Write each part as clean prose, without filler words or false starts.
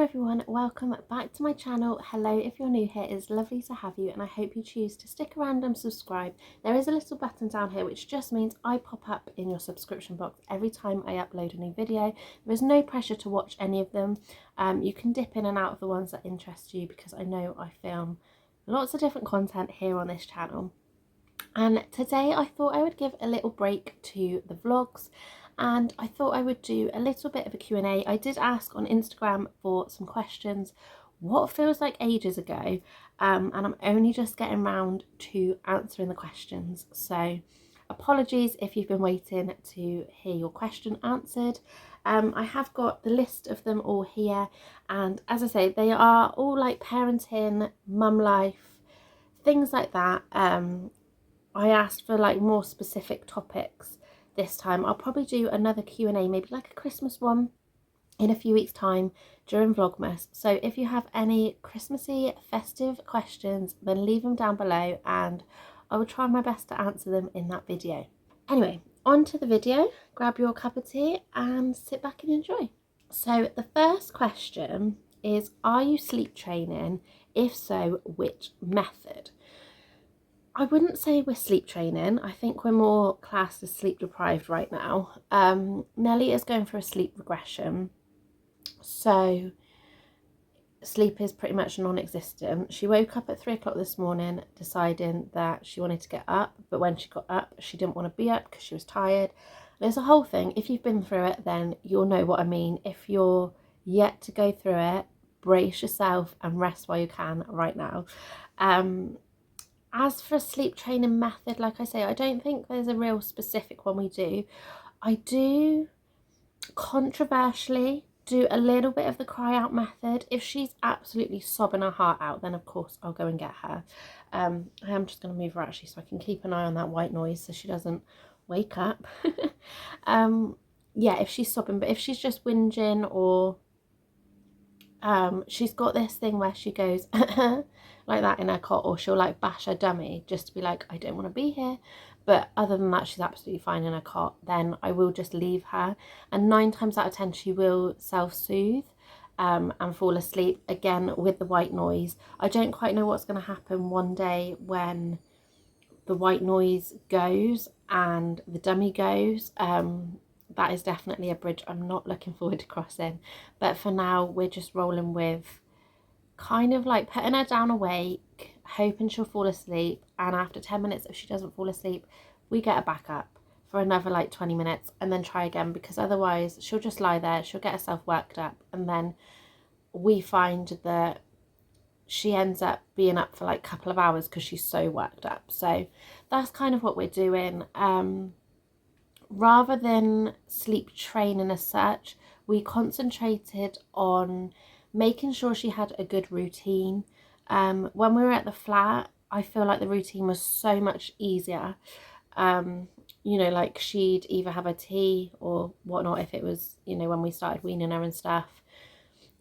everyone, welcome back to my channel. Hello, if you're new here, it's lovely to have you and I hope you choose to stick around and subscribe. There is a little button down here which just means I pop up in your subscription box every time I upload a new video. There is no pressure to watch any of them. You can dip in and out of the ones that interest you because I know I film lots of different content here on this channel. And today I thought I would give a little break to the vlogs and I thought I would do a little bit of a Q&A. I did ask on Instagram for some questions what feels like ages ago, and I'm only just getting round to answering the questions. So apologies if you've been waiting to hear your question answered. I have got the list of them all here, and as I say, they are all like parenting, mum life, things like that. I asked for like more specific topics this time. I'll probably do another Q&A, maybe like a Christmas one in a few weeks time during Vlogmas. So if you have any Christmassy festive questions, then leave them down below and I will try my best to answer them in that video. Anyway, on to the video. Grab your cup of tea and sit back and enjoy. So the first question is, are you sleep training? If so, which method? I wouldn't say we're sleep training. I think we're more classed as sleep deprived right now. Nellie is going for a sleep regression. So sleep is pretty much non-existent. She woke up at 3 o'clock this morning deciding that she wanted to get up. But when she got up, she didn't want to be up because she was tired. There's a whole thing. If you've been through it, then you'll know what I mean. If you're yet to go through it, brace yourself and rest while you can right now. As for a sleep training method, like I say, I don't think there's a real specific one we do. I do controversially do a little bit of the cry out method. If she's absolutely sobbing her heart out, then of course I'll go and get her. I am just going to move her actually so I can keep an eye on that white noise so she doesn't wake up. Yeah, if she's sobbing, but if she's just whinging or she's got this thing where she goes like that in her cot, or she'll like bash her dummy just to be like, I don't want to be here. But other than that, she's absolutely fine in her cot. Then I will just leave her, and 9 times out of 10 she will self-soothe and fall asleep again with the white noise. I don't quite know what's going to happen one day when the white noise goes and the dummy goes. That is definitely a bridge I'm not looking forward to crossing. But for now, we're just rolling with kind of like putting her down awake, hoping she'll fall asleep. And after 10 minutes, if she doesn't fall asleep, we get her back up for another like 20 minutes and then try again, because otherwise she'll just lie there, she'll get herself worked up. And then we find that she ends up being up for like a couple of hours because she's so worked up. So that's kind of what we're doing. Rather than sleep training as such, we concentrated on making sure she had a good routine. When we were at the flat, I feel like the routine was so much easier. You know, like she'd either have a tea or whatnot if it was, you know, when we started weaning her and stuff.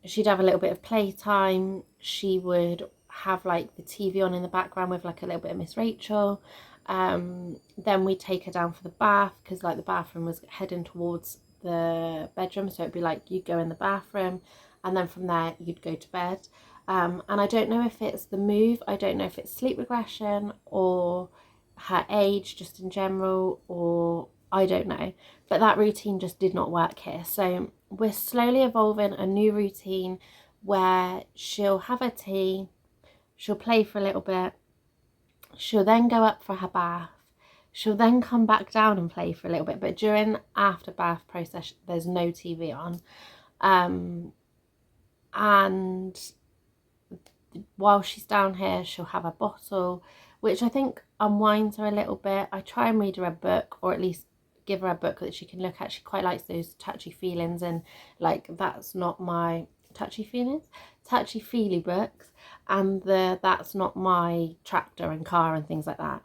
She'd have a little bit of playtime. She would have like the TV on in the background with like a little bit of Miss Rachel. Then we'd take her down for the bath because like the bathroom was heading towards the bedroom, so it'd be like you'd go in the bathroom and then from there you'd go to bed. And I don't know if it's the move, I don't know if it's sleep regression or her age just in general, or I don't know, but that routine just did not work here. So we're slowly evolving a new routine where she'll have her tea, she'll play for a little bit, she'll then go up for her bath, she'll then come back down and play for a little bit, but during after bath process there's no TV on. And while she's down here she'll have a bottle, which I think unwinds her a little bit. I try and read her a book, or at least give her a book that she can look at. She quite likes those touchy feelings, and like that's not my touchy feely books, and that's not my tractor and car and things like that.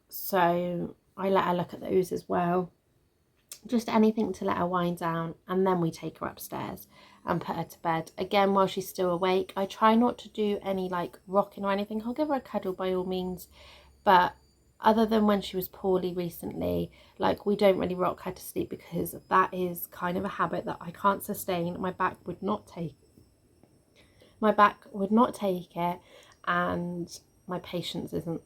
So I let her look at those as well, just anything to let her wind down, and then we take her upstairs and put her to bed again while she's still awake. I try not to do any like rocking or anything. I'll give her a cuddle by all means, but other than when she was poorly recently, like we don't really rock her to sleep because that is kind of a habit that I can't sustain. My back would not take My back would not take it, and my patience isn't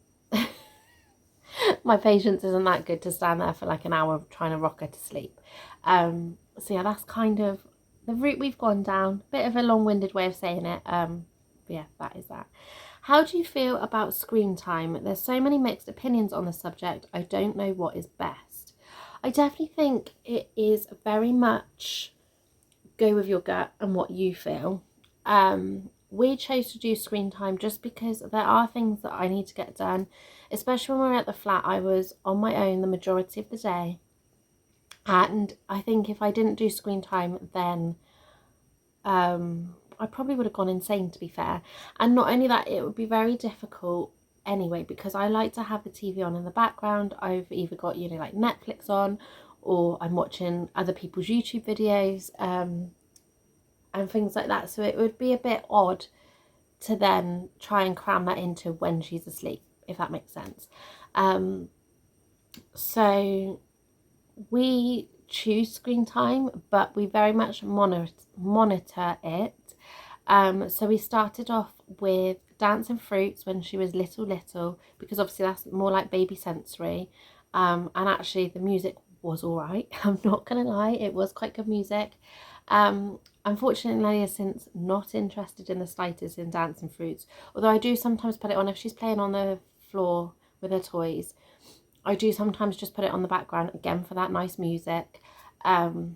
my patience isn't that good to stand there for like an hour trying to rock her to sleep. So yeah, that's kind of the route we've gone down. Bit of a long-winded way of saying it. But yeah, that is that. How do you feel about screen time? There's so many mixed opinions on the subject. I don't know what is best. I definitely think it is very much go with your gut and what you feel. We chose to do screen time just because there are things that I need to get done, especially when we were at the flat. I was on my own the majority of the day, and I think if I didn't do screen time, then I probably would have gone insane, to be fair. And not only that, it would be very difficult anyway, because I like to have the TV on in the background. I've either got, you know, like Netflix on, or I'm watching other people's YouTube videos, and things like that. So it would be a bit odd to then try and cram that into when she's asleep, if that makes sense. So we choose screen time, but we very much monitor it. So we started off with Dancing Fruits when she was little, because obviously that's more like baby sensory. And actually the music was all right. I'm not gonna lie, it was quite good music. Unfortunately, Nelly is since not interested in the slightest in Dancing Fruits, although I do sometimes put it on if she's playing on the floor with her toys. I do sometimes just put it on the background again for that nice music. Her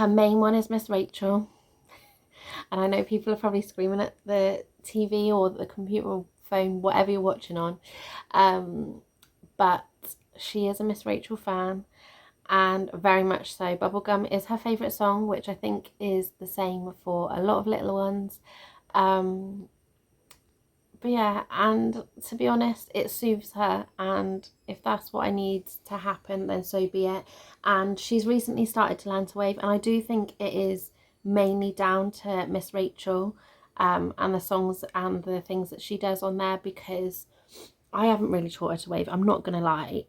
main one is Miss Rachel, and I know people are probably screaming at the TV or the computer or phone, whatever you're watching on, but she is a Miss Rachel fan, and very much so. Bubblegum is her favourite song, which I think is the same for a lot of little ones. But yeah, and to be honest, it soothes her, and if that's what I need to happen, then so be it. And she's recently started to learn to wave, and I do think it is mainly down to Miss Rachel, and the songs and the things that she does on there, because I haven't really taught her to wave, I'm not gonna lie.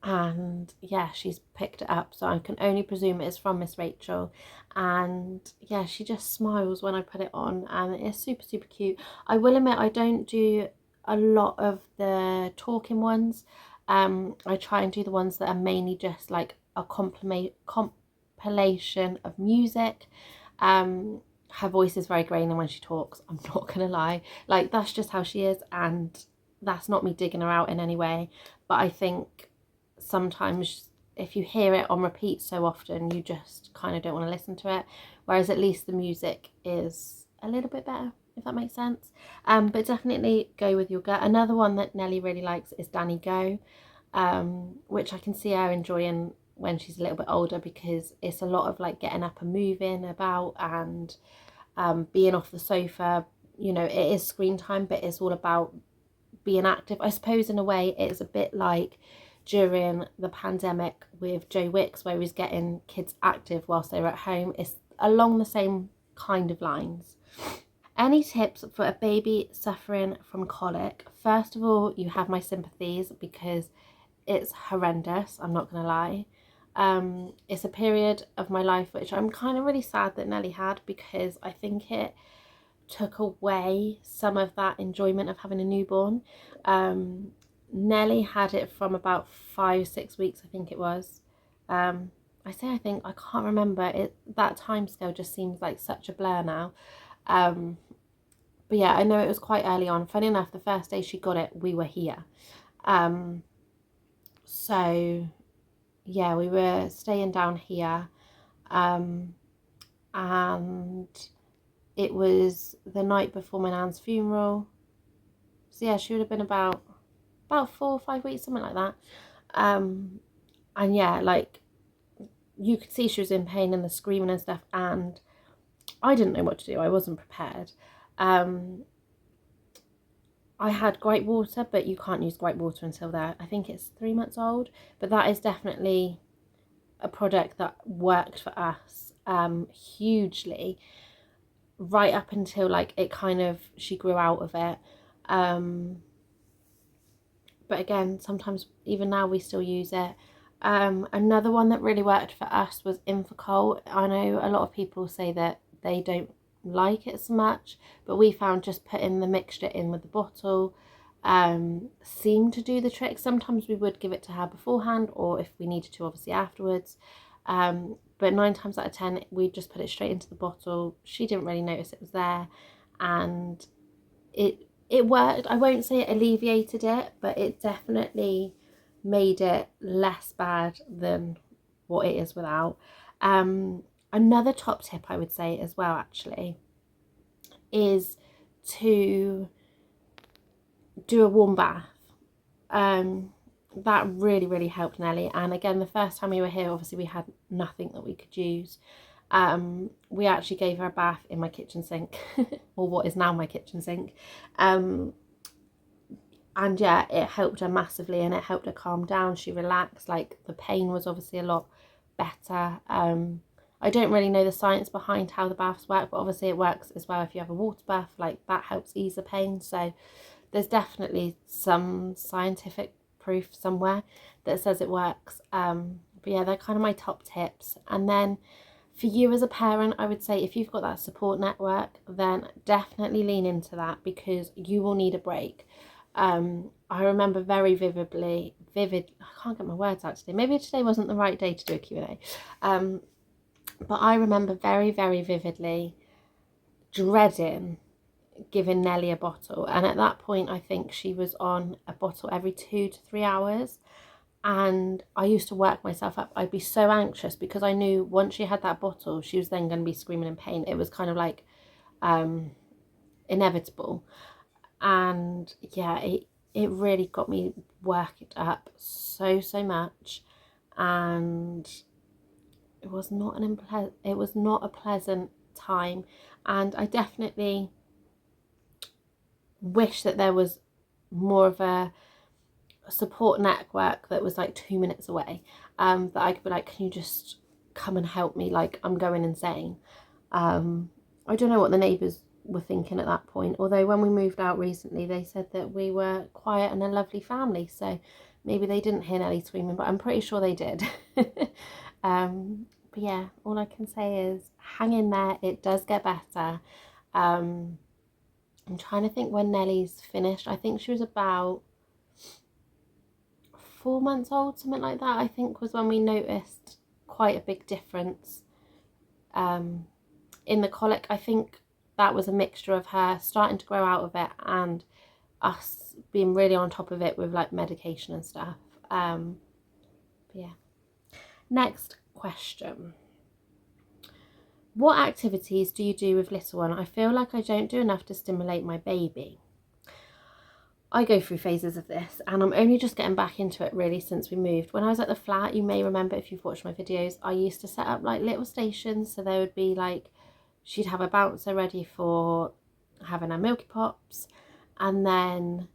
And yeah, she's picked it up, so I can only presume it's from Miss Rachel. And yeah, she just smiles when I put it on, and it's super cute. I will admit I don't do a lot of the talking ones. I try and do the ones that are mainly just like a compilation of music. Her voice is very grainy when she talks, I'm not gonna lie, like that's just how she is, and that's not me digging her out in any way. But I think sometimes if you hear it on repeat so often, you just kind of don't want to listen to it, whereas at least the music is a little bit better, if that makes sense. But definitely go with your gut. Another one that Nelly really likes is Danny Go, which I can see her enjoying when she's a little bit older, because it's a lot of like getting up and moving about, and being off the sofa. You know, it is screen time, but it's all about being active. I suppose in a way it's a bit like during the pandemic with Joe Wicks, where he was getting kids active whilst they were at home. It's along the same kind of lines. Any tips for a baby suffering from colic? First of all, you have my sympathies, because it's horrendous, I'm not gonna lie. It's a period of my life which I'm kind of really sad that Nelly had, because I think it took away some of that enjoyment of having a newborn. Nelly had it from about 5-6 weeks, I think it was. I think, I can't remember it. That time scale just seems like such a blur now. But yeah, I know it was quite early on. Funny enough, the first day she got it, we were here. So yeah, we were staying down here, and it was the night before my nan's funeral. So yeah, she would have been about 4 or 5 weeks, something like that. And yeah, like you could see she was in pain and the screaming and stuff, and I didn't know what to do. I wasn't prepared. I had gripe water, but you can't use gripe water until I think it's 3 months old, but that is definitely a product that worked for us hugely, right up until like it kind of, she grew out of it. But again, sometimes even now we still use it. Another one that really worked for us was Infocol. I know a lot of people say that they don't like it so much, but we found just putting the mixture in with the bottle seemed to do the trick. Sometimes we would give it to her beforehand, or if we needed to, obviously afterwards, but 9 times out of 10 we just put it straight into the bottle. She didn't really notice it was there, and it worked. I won't say it alleviated it, but it definitely made it less bad than what it is without. Another top tip I would say as well, actually, is to do a warm bath. That really helped Nelly. And again, the first time we were here, obviously we had nothing that we could use. We actually gave her a bath in my kitchen sink, or what is now my kitchen sink. And yeah, it helped her massively, and it helped her calm down. She relaxed. Like, the pain was obviously a lot better. I don't really know the science behind how the baths work, but obviously it works as well if you have a water bath. Like, that helps ease the pain. So there's definitely some scientific proof somewhere that says it works. But yeah, they're kind of my top tips. And then for you as a parent, I would say if you've got that support network, then definitely lean into that, because you will need a break. I remember very vivid, I can't get my words out today. Maybe today wasn't the right day to do a Q&A. But I remember very vividly dreading giving Nelly a bottle. And at that point, I think she was on a bottle every 2 to 3 hours. And I used to work myself up. I'd be so anxious because I knew once she had that bottle, she was then going to be screaming in pain. It was kind of like inevitable. And yeah, it really got me worked up so much. And it was not a pleasant time. And I definitely wish that there was more of a support network that was like 2 minutes away, that I could be like, can you just come and help me, like I'm going insane. I don't know what the neighbours were thinking at that point, although when we moved out recently they said that we were quiet and a lovely family, so maybe they didn't hear Nelly screaming, but I'm pretty sure they did. But yeah, all I can say is hang in there, it does get better. I'm trying to think when Nelly's finished. I think she was about 4 months old, something like that, I think, was when we noticed quite a big difference in the colic. I think that was a mixture of her starting to grow out of it and us being really on top of it with like medication and stuff. Yeah. Next question. What activities do you do with little one? I feel like I don't do enough to stimulate my baby. I go through phases of this, and I'm only just getting back into it really since we moved. When I was at the flat, you may remember if you've watched my videos, I used to set up like little stations. So there would be like, she'd have a bouncer ready for having her Milky Pops, and then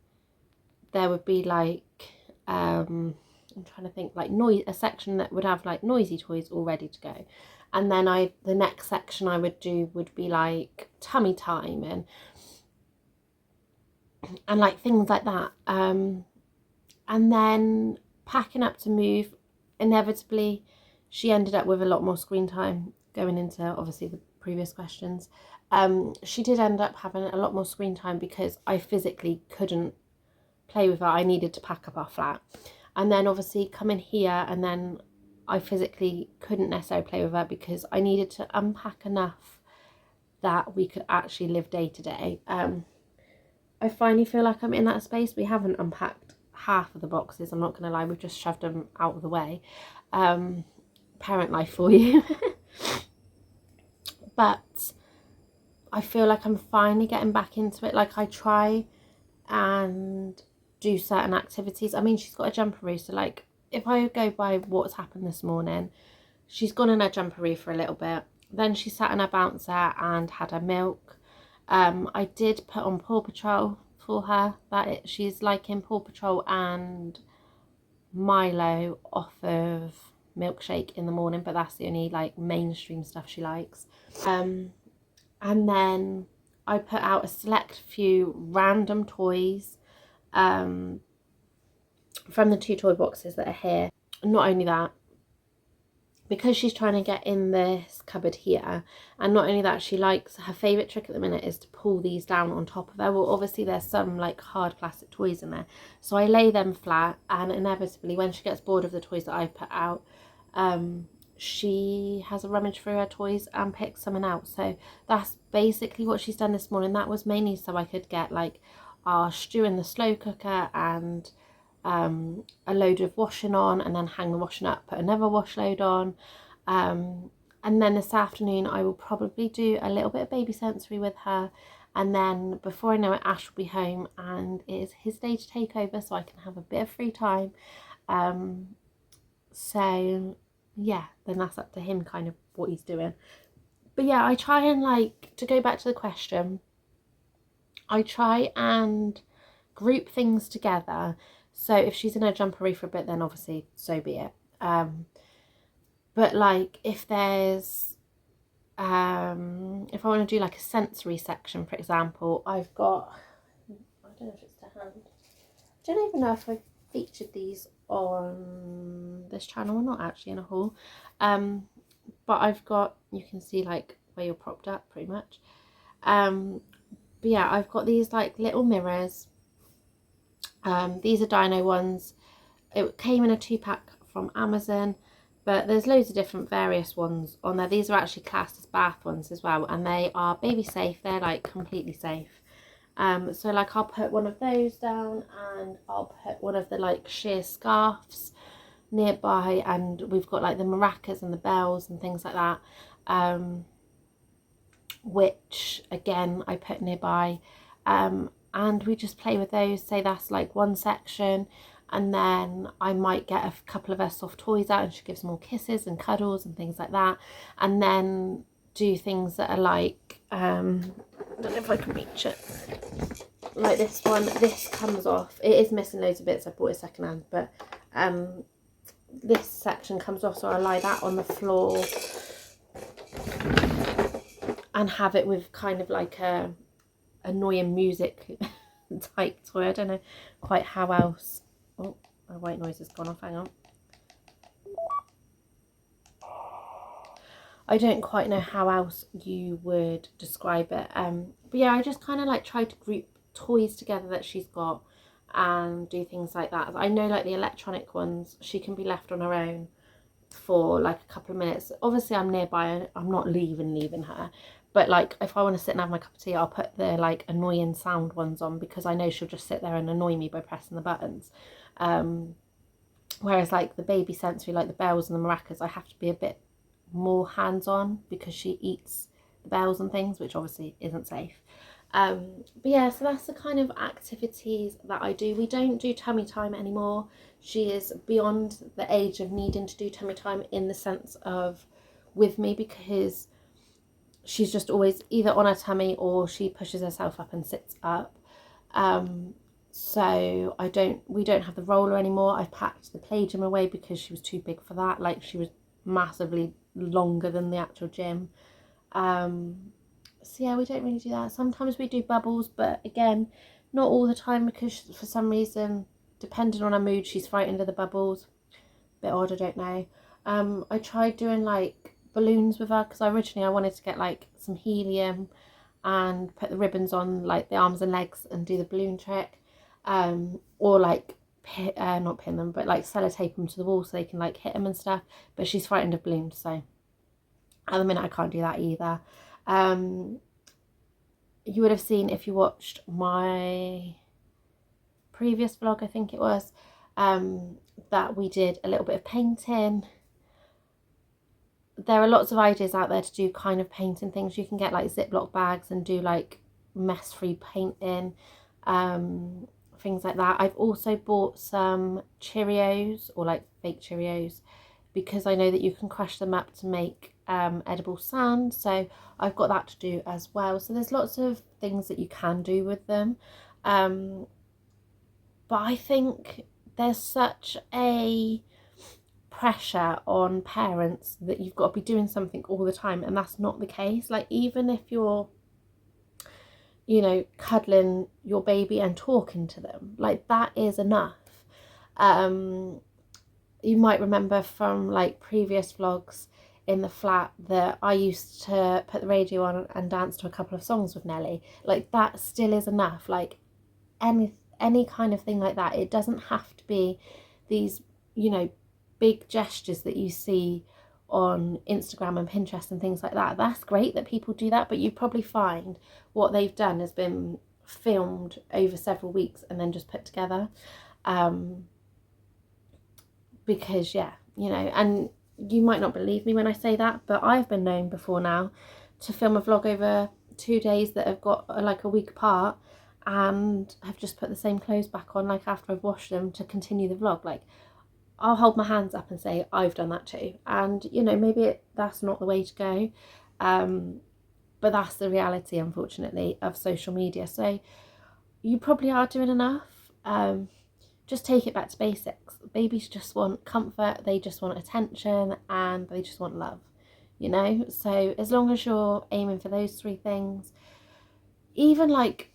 there would be like I'm trying to think, like a section that would have like noisy toys all ready to go, and then the next section I would do would be like tummy time and like things like that. And then packing up to move, inevitably she ended up with a lot more screen time, going into obviously the previous questions. She did end up having a lot more screen time because I physically couldn't play with her. I needed to pack up our flat, and then obviously coming here, and then I physically couldn't necessarily play with her because I needed to unpack enough that we could actually live day to day. I finally feel like I'm in that space. We haven't unpacked half of the boxes, I'm not going to lie. We've just shoved them out of the way. Parent life for you. But I feel like I'm finally getting back into it. Like, I try and do certain activities. I mean, she's got a jumperoo, so like if I go by what's happened this morning, she's gone in her jumperoo for a little bit, then she sat in her bouncer and had her milk. I did put on Paw Patrol for her. She's liking Paw Patrol and Milo off of Milkshake in the morning, but that's the only like mainstream stuff she likes. And then I put out a select few random toys from the 2 toy boxes that are here. Not only that, because she's trying to get in this cupboard here, and not only that, she likes, her favourite trick at the minute is to pull these down on top of her. Well, obviously there's some like hard plastic toys in there, so I lay them flat, and inevitably when she gets bored of the toys that I've put out, she has a rummage through her toys and picks something out. So that's basically what she's done this morning. That was mainly so I could get like our stew in the slow cooker and a load of washing on, and then hang the washing up, put another wash load on, and then this afternoon I will probably do a little bit of baby sensory with her, and then before I know it, Ash will be home and it is his day to take over, so I can have a bit of free time. So yeah, then that's up to him kind of what he's doing. But yeah, I try and, like, to go back to the question, I try and group things together. So if she's in her jumpery for a bit, then obviously so be it. But like if there's if I want to do like a sensory section, for example, I've got, I don't know if it's to hand, I don't even know if I featured these on this channel or not, actually, in a haul. But I've got, you can see like where you're propped up pretty much. But yeah, I've got these like little mirrors. These are dino ones. It came in a 2-pack from Amazon, but there's loads of different various ones on there. These are actually classed as bath ones as well, and they are baby safe. They're like completely safe. So like I'll put one of those down, and I'll put one of the like sheer scarves nearby, and we've got like the maracas and the bells and things like that, which again I put nearby, and we just play with those. Say that's like one section, and then I might get a couple of her soft toys out and she gives them all kisses and cuddles and things like that, and then do things that are like, I don't know if I can reach it, like this one. This comes off, it is missing loads of bits, I bought it second hand, but this section comes off, so I lie that on the floor and have it with kind of like a annoying music type toy. I don't know quite how else. Oh, my white noise has gone off, hang on. I don't quite know how else you would describe it. But yeah, I just kind of like try to group toys together that she's got and do things like that. I know like the electronic ones, she can be left on her own for like a couple of minutes. Obviously I'm nearby, I'm not leaving her, but like if I want to sit and have my cup of tea, I'll put the like annoying sound ones on, because I know she'll just sit there and annoy me by pressing the buttons. Whereas like the baby sensory, like the bells and the maracas, I have to be a bit more hands-on because she eats the bells and things, which obviously isn't safe. But yeah, so that's the kind of activities that I do. We don't do tummy time anymore. She is beyond the age of needing to do tummy time in the sense of with me, because she's just always either on her tummy or she pushes herself up and sits up. So we don't have the roller anymore. I've packed the play gym away because she was too big for that. Like, she was massively longer than the actual gym. So yeah, we don't really do that. Sometimes we do bubbles, but again, not all the time, because for some reason, depending on her mood, she's frightened of the bubbles. Bit odd, I don't know. I tried doing like balloons with her, because originally I wanted to get like some helium and put the ribbons on like the arms and legs and do the balloon trick, or like not pin them, but like sellotape them to the wall so they can like hit them and stuff. But she's frightened of balloons, so at the minute I can't do that either. You would have seen, if you watched my previous vlog, I think it was, that we did a little bit of painting. There are lots of ideas out there to do kind of painting things. You can get like Ziploc bags and do like mess-free painting, things like that. I've also bought some Cheerios, or like fake Cheerios, because I know that you can crush them up to make edible sand, so I've got that to do as well. So there's lots of things that you can do with them, but I think there's such a pressure on parents that you've got to be doing something all the time, and that's not the case. Like, even if you're, you know, cuddling your baby and talking to them, like that is enough. you might remember from like previous vlogs in the flat that I used to put the radio on and dance to a couple of songs with Nelly. Like that still is enough. Like any kind of thing like that. It doesn't have to be these, you know, big gestures that you see on Instagram and Pinterest and things like that. That's great that people do that, but you probably find what they've done has been filmed over several weeks and then just put together. Because yeah, you know, and you might not believe me when I say that, but I've been known before now to film a vlog over 2 days that have got like a week apart, and have just put the same clothes back on like after I've washed them to continue the vlog. Like I'll hold my hands up and say I've done that too, and you know, maybe that's not the way to go, but that's the reality, unfortunately, of social media. So you probably are doing enough. Just take it back to basics. Babies just want comfort, they just want attention, and they just want love, you know? So as long as you're aiming for those 3 things, even like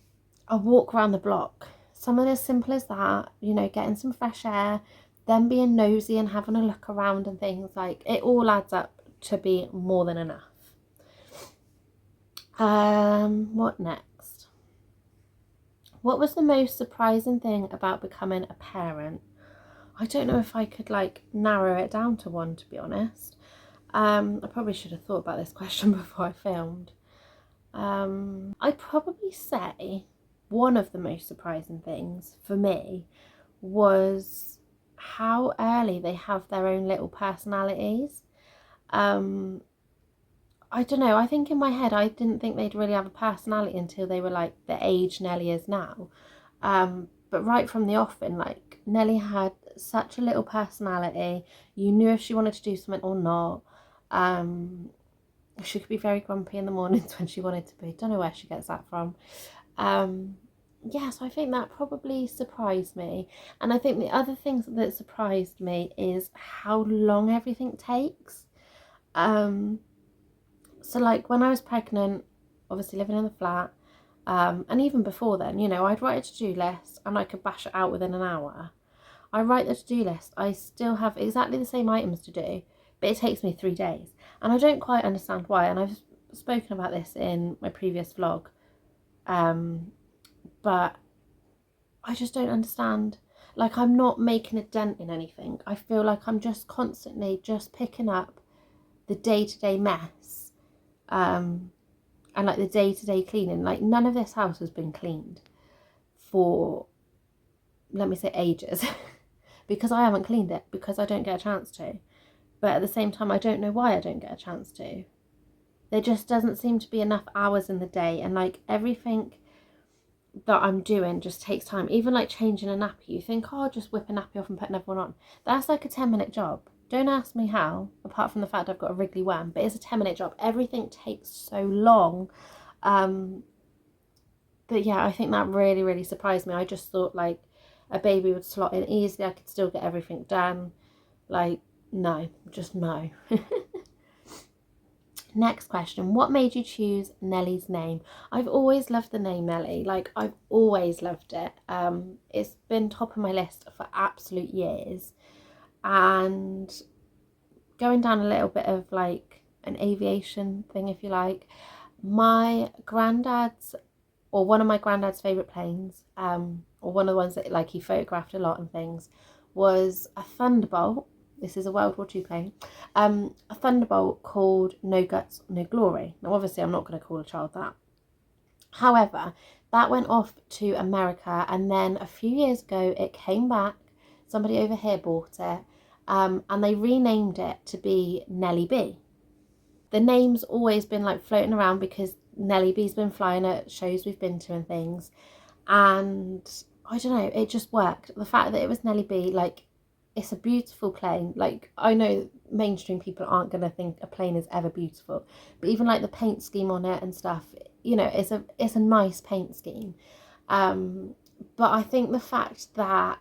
a walk around the block, something as simple as that, you know, getting some fresh air, then being nosy and having a look around and things, like it all adds up to be more than enough. What next? What was the most surprising thing about becoming a parent? I don't know if I could like narrow it down to one, to be honest. I probably should have thought about this question before I filmed. I'd probably say one of the most surprising things for me was how early they have their own little personalities. I don't know, I think in my head I didn't think they'd really have a personality until they were like the age Nelly is now. But right from the offing, like Nelly had such a little personality. You knew if she wanted to do something or not. She could be very grumpy in the mornings when she wanted to be. Don't know where she gets that from. Yeah, so I think that probably surprised me. And I think the other thing that surprised me is how long everything takes. So like when I was pregnant, obviously living in the flat, and even before then, you know, I'd write a to-do list and I could bash it out within an hour. I write the to-do list, I still have exactly the same items to do, but it takes me 3 days. And I don't quite understand why, and I've spoken about this in my previous vlog, but I just don't understand. Like, I'm not making a dent in anything. I feel like I'm just constantly just picking up the day-to-day mess, and like the day-to-day cleaning. Like none of this house has been cleaned for, let me say, ages. Because I haven't cleaned it, because I don't get a chance to. But at the same time, I don't know why I don't get a chance to. There just doesn't seem to be enough hours in the day, and like everything that I'm doing just takes time. Even like changing a nappy, you think, oh, I'll just whip a nappy off and put another one on. That's like a 10-minute job. Don't ask me how, apart from the fact I've got a wriggly worm, but it's a 10-minute job. Everything takes so long. But yeah, I think that really, really surprised me. I just thought like a baby would slot in easily. I could still get everything done. Like, no, just no. Next question. What made you choose Nelly's name? I've always loved the name Nelly. Like, I've always loved it. It's been top of my list for absolute years. And going down a little bit of like an aviation thing, if you like, my granddad's, or one of my granddad's favourite planes, or one of the ones that like he photographed a lot and things, was a Thunderbolt. This is a World War II plane. A Thunderbolt called No Guts, No Glory. Now, obviously, I'm not going to call a child that. However, that went off to America, and then a few years ago, it came back. Somebody over here bought it, and they renamed it to be Nelly B. The name's always been like floating around because Nelly B's been flying at shows we've been to and things. And I don't know, it just worked. The fact that it was Nelly B, like, it's a beautiful plane. Like, I know mainstream people aren't going to think a plane is ever beautiful, but even like the paint scheme on it and stuff, you know, it's a nice paint scheme. But I think the fact that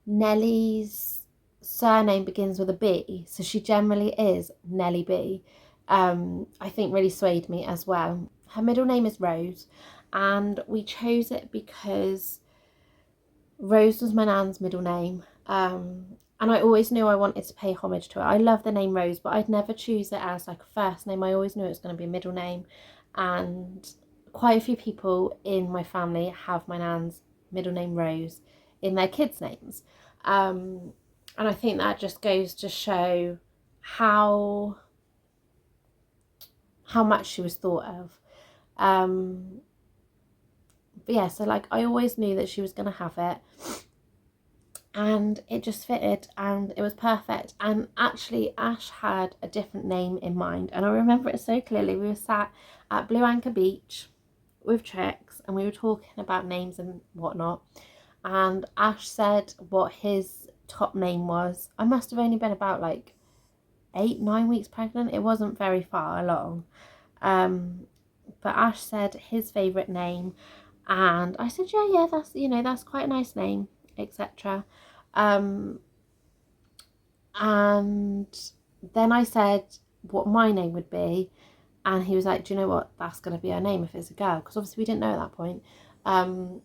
Nelly's surname begins with a B, so she generally is Nelly B, I think really swayed me as well. Her middle name is Rose, and we chose it because Rose was my nan's middle name. And I always knew I wanted to pay homage to it. I love the name Rose, but I'd never choose it as like a first name. I always knew it was going to be a middle name. And quite a few people in my family have my nan's middle name Rose in their kids' names. And I think that just goes to show how much she was thought of. But yeah, so like I always knew that she was going to have it, and it just fitted and it was perfect. And actually Ash had a different name in mind, and I remember it so clearly. We were sat at Blue Anchor Beach with Trix and we were talking about names and whatnot, and Ash said what his top name was. I must have only been about like 8-9 weeks pregnant. It wasn't very far along. But Ash said his favourite name, and I said, yeah, that's, you know, that's quite a nice name, etc. And then I said what my name would be, and he was like, do you know what, that's going to be her name if it's a girl, because obviously we didn't know at that point. But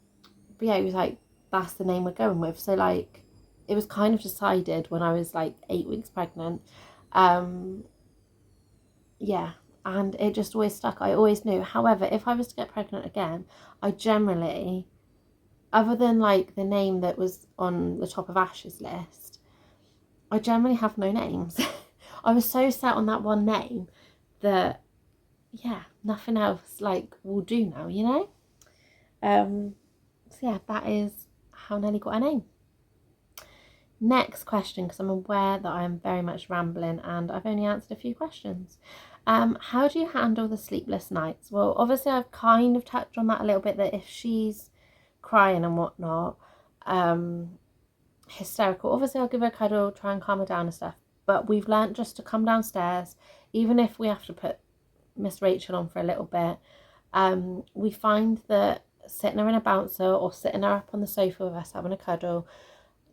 yeah, he was like, that's the name we're going with. So like it was kind of decided when I was like 8 weeks pregnant. Yeah, and it just always stuck. I always knew. However, if I was to get pregnant again, I generally, other than like the name that was on the top of Ash's list, I generally have no names. I was so set on that one name that, yeah, nothing else like will do now, you know? So yeah, that is how Nelly got her name. Next question, because I'm aware that I am very much rambling and I've only answered a few questions. How do you handle the sleepless nights? Well, obviously I've kind of touched on that a little bit, that if she's crying and whatnot, hysterical, obviously I'll give her a cuddle, try and calm her down and stuff. But we've learnt just to come downstairs, even if we have to put Miss Rachel on for a little bit. We find that sitting her in a bouncer or sitting her up on the sofa with us having a cuddle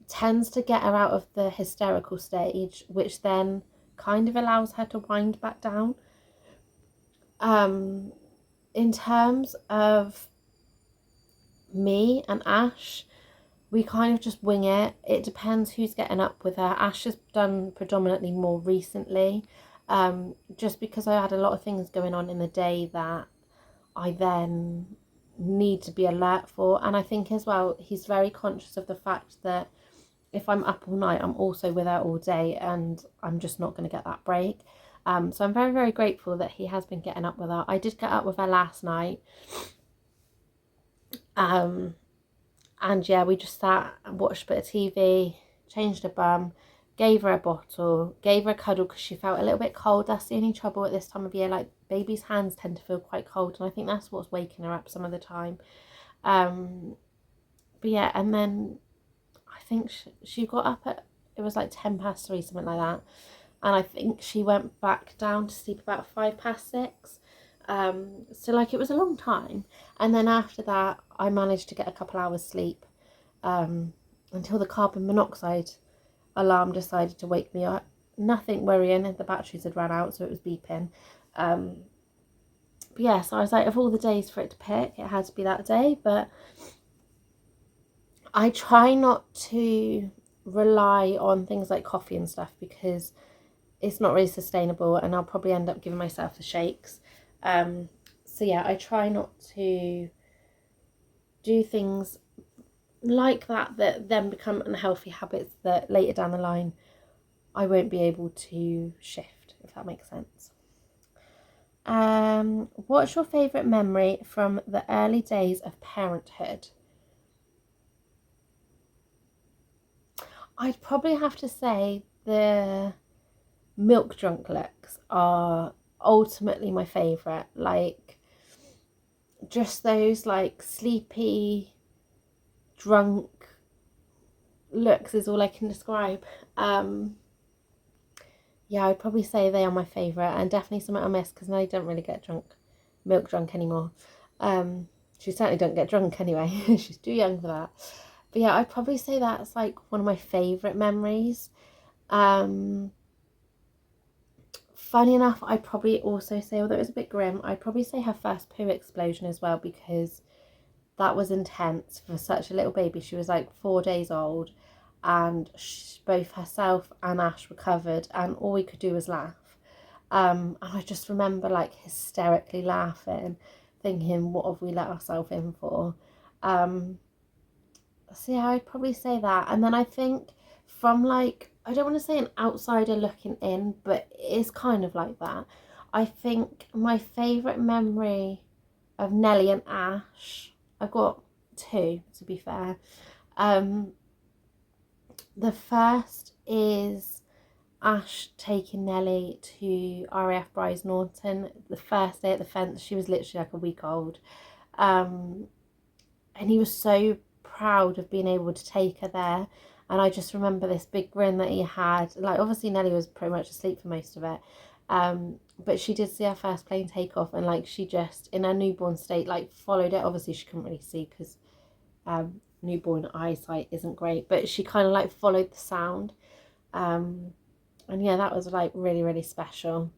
tends to get her out of the hysterical stage, which then kind of allows her to wind back down. In terms of me and Ash, we kind of just wing it. It depends who's getting up with her. Ash has done predominantly more recently, just because I had a lot of things going on in the day that I then need to be alert for. And I think as well, he's very conscious of the fact that if I'm up all night, I'm also with her all day, and I'm just not going to get that break. So I'm very, very grateful that he has been getting up with her. I did get up with her last night. And yeah, we just sat and watched a bit of TV, changed her bum, gave her a bottle, gave her a cuddle because she felt a little bit cold. That's the only trouble at this time of year. Like, babies' hands tend to feel quite cold, and I think that's what's waking her up some of the time. But yeah, and then I think she got up at, it was like 3:10, something like that. And I think she went back down to sleep about 6:05. So like it was a long time. And then after that, I managed to get a couple hours sleep, until the carbon monoxide alarm decided to wake me up. Nothing worrying, the batteries had run out, so it was beeping. But yeah, so I was like, of all the days for it to pick, it had to be that day. But I try not to rely on things like coffee and stuff, because it's not really sustainable and I'll probably end up giving myself the shakes. So yeah, I try not to do things like that then become unhealthy habits that later down the line I won't be able to shift, if that makes sense. What's your favourite memory from the early days of parenthood? I'd probably have to say the milk drunk looks are ultimately my favourite. Like, just those like sleepy, drunk looks is all I can describe. Yeah, I'd probably say they are my favourite, and definitely something I miss because now I don't really get milk drunk anymore. She certainly don't get drunk anyway. She's too young for that. But yeah, I'd probably say that's like one of my favourite memories. Funny enough, I'd probably also say, although it was a bit grim, I'd probably say her first poo explosion as well, because that was intense for such a little baby. She was like 4 days old, and both herself and Ash recovered, and all we could do was laugh. And I just remember like hysterically laughing, thinking, what have we let ourselves in for? So yeah, I'd probably say that. And then I think from like, I don't want to say an outsider looking in, but it is kind of like that. I think my favourite memory of Nelly and Ash, I've got two to be fair. The first is Ash taking Nelly to RAF Bryce Norton. The first day at the fence, she was literally like a week old. And he was so proud of being able to take her there. And I just remember this big grin that he had. Like, obviously Nelly was pretty much asleep for most of it. But she did see her first plane take off, and like she just, in her newborn state, like followed it. Obviously she couldn't really see because newborn eyesight isn't great, but she kind of like followed the sound. And yeah, that was like really, really special.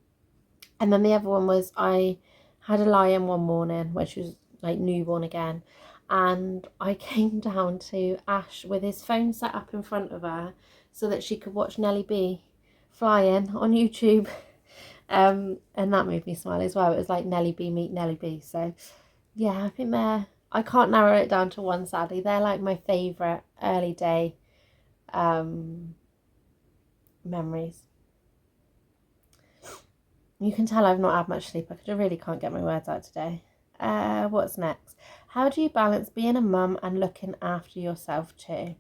And then the other one was, I had a lie-in one morning when she was like newborn again, and I came down to Ash with his phone set up in front of her so that she could watch Nelly B flying on YouTube. And that made me smile as well. It was like Nelly B meet Nelly B. So yeah, I think I can't narrow it down to one, sadly. They're like my favourite early day memories. You can tell I've not had much sleep. I really can't get my words out today. What's next? How do you balance being a mum and looking after yourself too?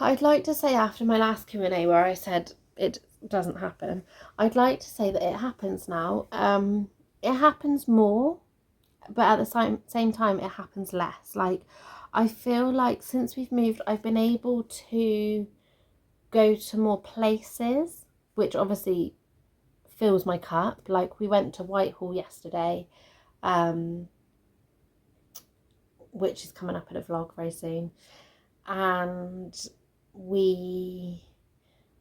I'd like to say, after my last Q&A where I said it doesn't happen, I'd like to say that it happens now. It happens more, but at the same time it happens less. Like, I feel like since we've moved, I've been able to go to more places, which obviously fills my cup. Like, we went to Whitehall yesterday, which is coming up in a vlog very soon. And where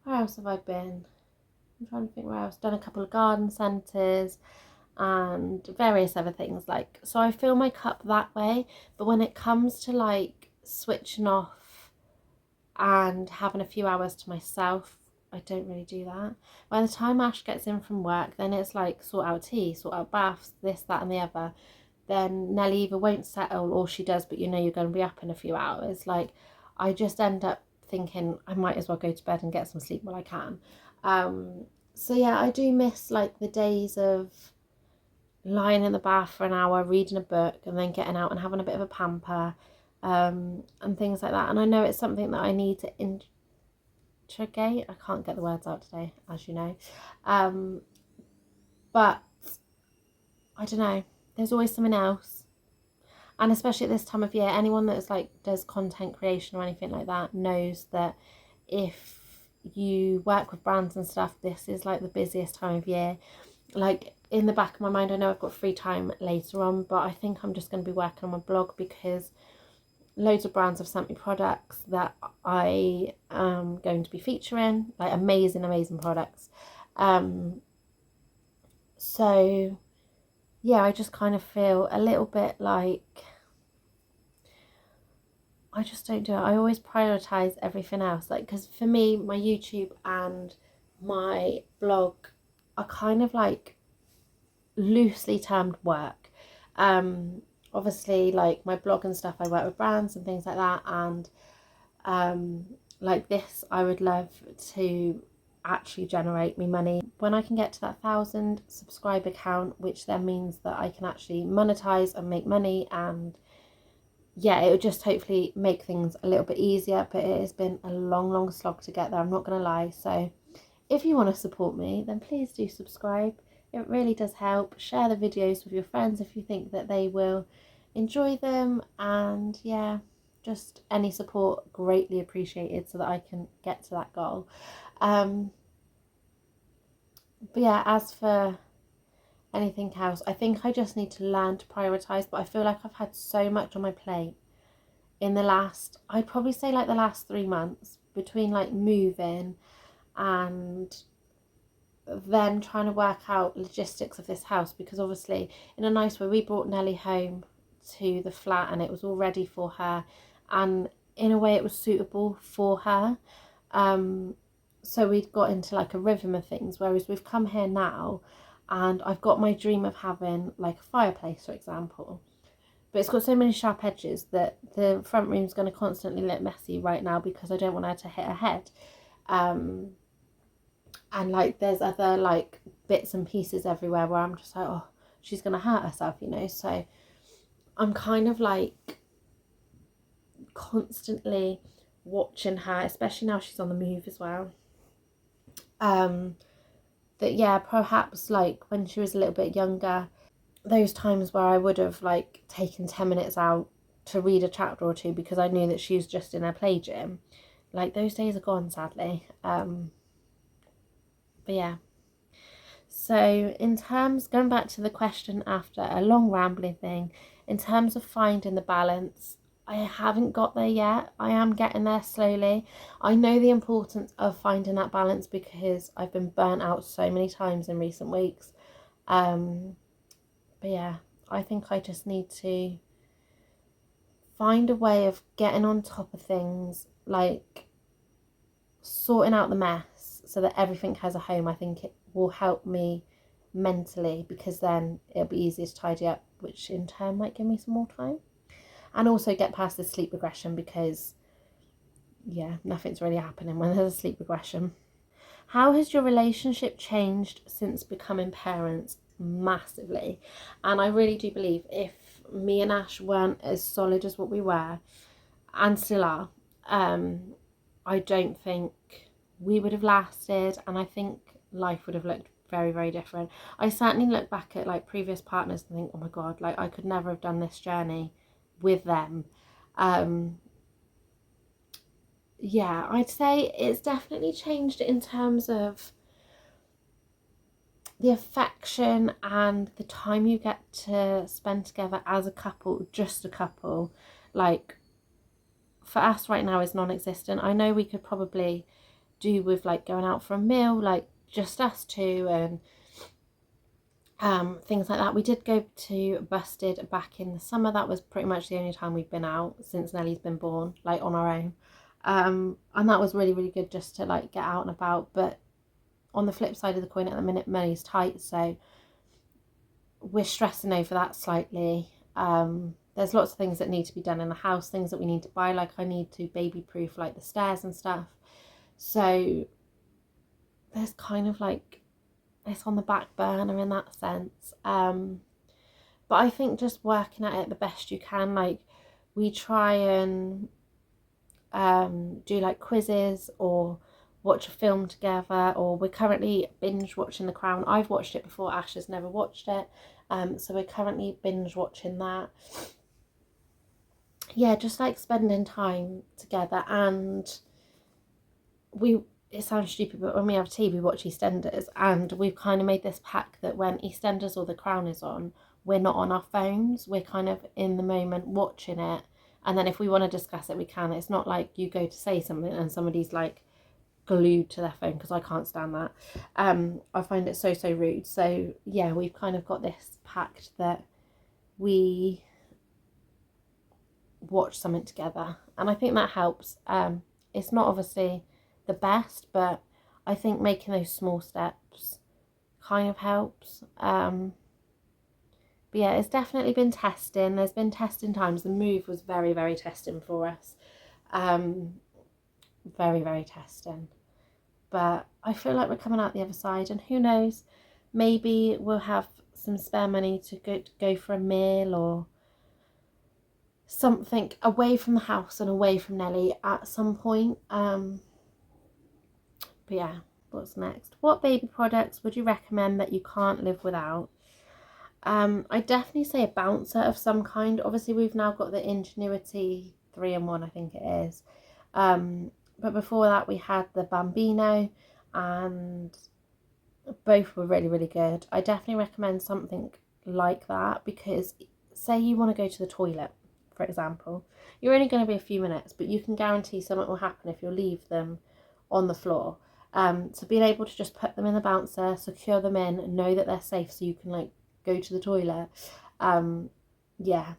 else have I been? I'm trying to think where else. Done a couple of garden centres and various other things. Like, so I fill my cup that way. But when it comes to like switching off and having a few hours to myself, I don't really do that. By the time Ash gets in from work, then it's like sort out tea, sort out baths, this, that and the other. Then Nelly either won't settle or she does, but you know you're going to be up in a few hours. Like, I just end up thinking I might as well go to bed and get some sleep while I can. So yeah, I do miss like the days of lying in the bath for an hour, reading a book, and then getting out and having a bit of a pamper, and things like that. And I know it's something that I need to integrate. I can't get the words out today, as you know. But I don't know. There's always something else. And especially at this time of year, anyone that is like does content creation or anything like that knows that if you work with brands and stuff, this is like the busiest time of year. Like, in the back of my mind, I know I've got free time later on, but I think I'm just going to be working on my blog because loads of brands have sent me products that I am going to be featuring, like amazing products. So yeah, I just kind of feel a little bit like I just don't do it. I always prioritize everything else. Like, because for me, my YouTube and my blog are kind of like loosely termed work. Obviously, like my blog and stuff, I work with brands and things like that. And like this, I would love to actually generate me money when I can get to that 1,000 subscriber count, which then means that I can actually monetize and make money. And yeah, it would just hopefully make things a little bit easier, but it has been a long slog to get there, I'm not gonna lie. So if you want to support me, then please do subscribe. It really does help. Share the videos with your friends if you think that they will enjoy them. And yeah, just any support greatly appreciated so that I can get to that goal. But yeah, as for anything else, I think I just need to learn to prioritise. But I feel like I've had so much on my plate in the last, I'd probably say like the last 3 months, between like moving and then trying to work out logistics of this house, because obviously in a nice way we brought Nelly home to the flat and it was all ready for her, and in a way it was suitable for her. So we'd got into like a rhythm of things, whereas we've come here now and I've got my dream of having like a fireplace, for example, but it's got so many sharp edges that the front room's going to constantly look messy right now because I don't want her to hit her head. And like there's other like bits and pieces everywhere where I'm just like, oh, she's going to hurt herself, you know. So I'm kind of like constantly watching her, especially now she's on the move as well. That yeah, perhaps like when she was a little bit younger, those times where I would have like taken 10 minutes out to read a chapter or two because I knew that she was just in her play gym, like those days are gone, sadly. But yeah, so in terms, going back to the question after a long rambling thing, in terms of finding the balance, I haven't got there yet. I am getting there slowly. I know the importance of finding that balance because I've been burnt out so many times in recent weeks. But yeah, I think I just need to find a way of getting on top of things, like sorting out the mess so that everything has a home. I think it will help me mentally because then it'll be easier to tidy up, which in turn might give me some more time. And also get past the sleep regression because, yeah, nothing's really happening when there's a sleep regression. How has your relationship changed since becoming parents? Massively. And I really do believe if me and Ash weren't as solid as what we were, and still are, I don't think we would have lasted, and I think life would have looked very, very different. I certainly look back at like previous partners and think, oh my god, like I could never have done this journey with them. Yeah, I'd say it's definitely changed in terms of the affection and the time you get to spend together as a couple, just a couple. Like for us right now is non-existent. I know we could probably do with like going out for a meal, like just us two, and things like that. We did go to Busted back in the summer. That was pretty much the only time we've been out since Nellie's been born, like on our own. And that was really, really good just to like get out and about. But on the flip side of the coin, at the minute money's tight, so we're stressing over that slightly. There's lots of things that need to be done in the house, things that we need to buy, like I need to baby proof like the stairs and stuff. So there's kind of like it's on the back burner in that sense. But I think just working at it the best you can, like we try and do like quizzes or watch a film together, or we're currently binge watching The Crown. I've watched it before, Ash has never watched it, so we're currently binge watching that. Yeah, just like spending time together. And it sounds stupid, but when we have tea we watch EastEnders, and we've kind of made this pact that when EastEnders or The Crown is on, we're not on our phones, we're kind of in the moment watching it, and then if we want to discuss it we can. It's not like you go to say something and somebody's like glued to their phone, because I can't stand that. I find it so rude. So yeah, we've kind of got this pact that we watch something together, and I think that helps. It's not obviously the best, but I think making those small steps kind of helps. But yeah, it's definitely been testing. There's been testing times. The move was very, very testing for us. Very, very testing. But I feel like we're coming out the other side, and who knows, maybe we'll have some spare money to go for a meal or something away from the house and away from Nellie at some point. But yeah, what's next? What baby products would you recommend that you can't live without? I definitely say a bouncer of some kind. Obviously we've now got the Ingenuity 3-in-1, I think it is. But before that we had the Bambino, and both were really, really good. I definitely recommend something like that, because say you want to go to the toilet, for example, you're only going to be a few minutes, but you can guarantee something will happen if you leave them on the floor. So being able to just put them in the bouncer, secure them in, know that they're safe so you can like go to the toilet. Yeah,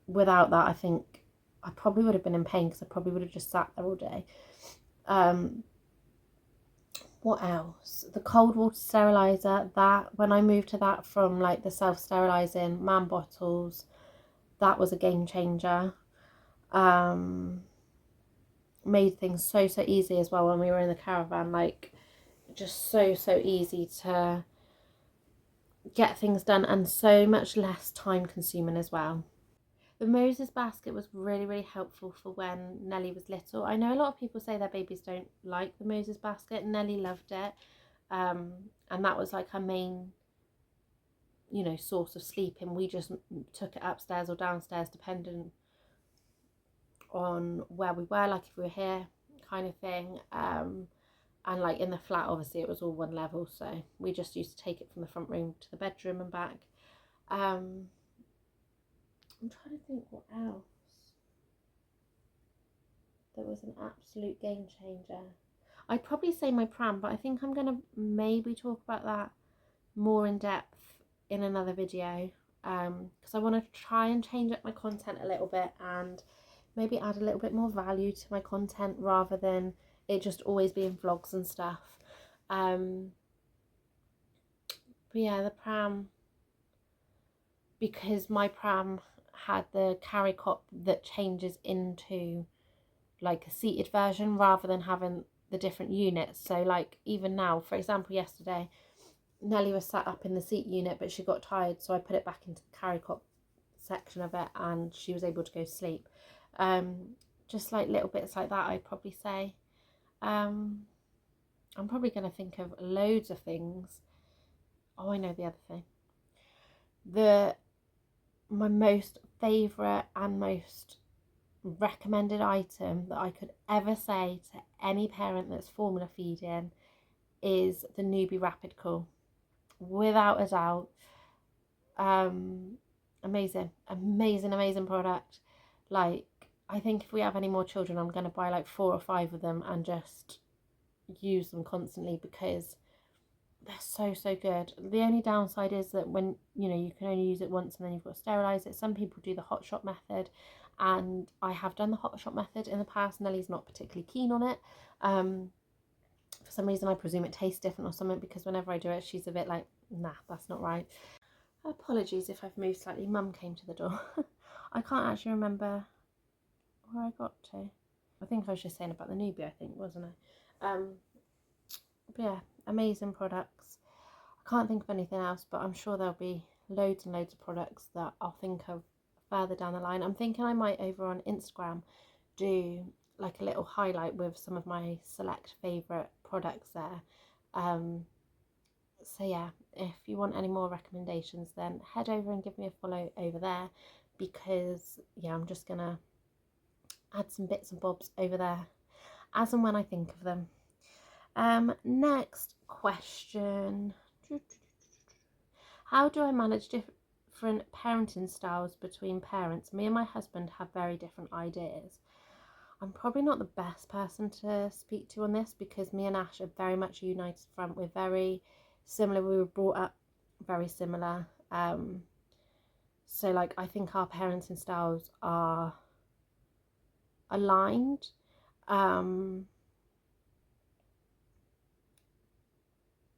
without that I think I probably would have been in pain because I probably would have just sat there all day. What else? The cold water sterilizer, that when I moved to that from like the self-sterilizing man bottles, that was a game changer. Made things so easy as well when we were in the caravan, like just so easy to get things done and so much less time consuming as well. The Moses basket was really helpful for when Nellie was little. I know a lot of people say their babies don't like the Moses basket. Nellie loved it, and that was like her main, you know, source of sleeping. We just took it upstairs or downstairs depending on where we were, like if we were here kind of thing. And like in the flat, obviously it was all one level, so we just used to take it from the front room to the bedroom and back. I'm trying to think what else. That was an absolute game changer. I'd probably say my pram, but I think I'm going to maybe talk about that more in depth in another video, because I want to try and change up my content a little bit and maybe add a little bit more value to my content rather than it just always being vlogs and stuff. But yeah, the pram, because my pram had the carry cot that changes into like a seated version rather than having the different units. So like even now, for example, yesterday Nellie was sat up in the seat unit but she got tired, so I put it back into the carry cot section of it and she was able to go to sleep. Just like little bits like that, I'd probably say. I'm probably going to think of loads of things. Oh, I know the other thing. My most favourite and most recommended item that I could ever say to any parent that's formula feeding is the Newbie Rapid Cool. Without a doubt. Amazing product. Like, I think if we have any more children, I'm going to buy like 4 or 5 of them and just use them constantly because they're so good. The only downside is that when, you know, you can only use it once and then you've got to sterilize it. Some people do the hot shot method, and I have done the hot shot method in the past. Nellie's not particularly keen on it. For some reason I presume it tastes different or something, because whenever I do it she's a bit like, nah, that's not right. Apologies if I've moved slightly. Mum came to the door. I can't actually remember where I got to. I think I was just saying about the Nubia, I think, wasn't I? But yeah, amazing products. I can't think of anything else, but I'm sure there'll be loads and loads of products that I'll think of further down the line. I'm thinking I might, over on Instagram, do like a little highlight with some of my select favourite products there. So yeah, if you want any more recommendations, then head over and give me a follow over there, because yeah, I'm just gonna add some bits and bobs over there as and when I think of them. Next question. How do I manage different parenting styles between parents? Me and my husband have very different ideas. I'm probably not the best person to speak to on this because me and Ash are very much a united front. We're very similar. We were brought up very similar. So like I think our parenting styles are aligned.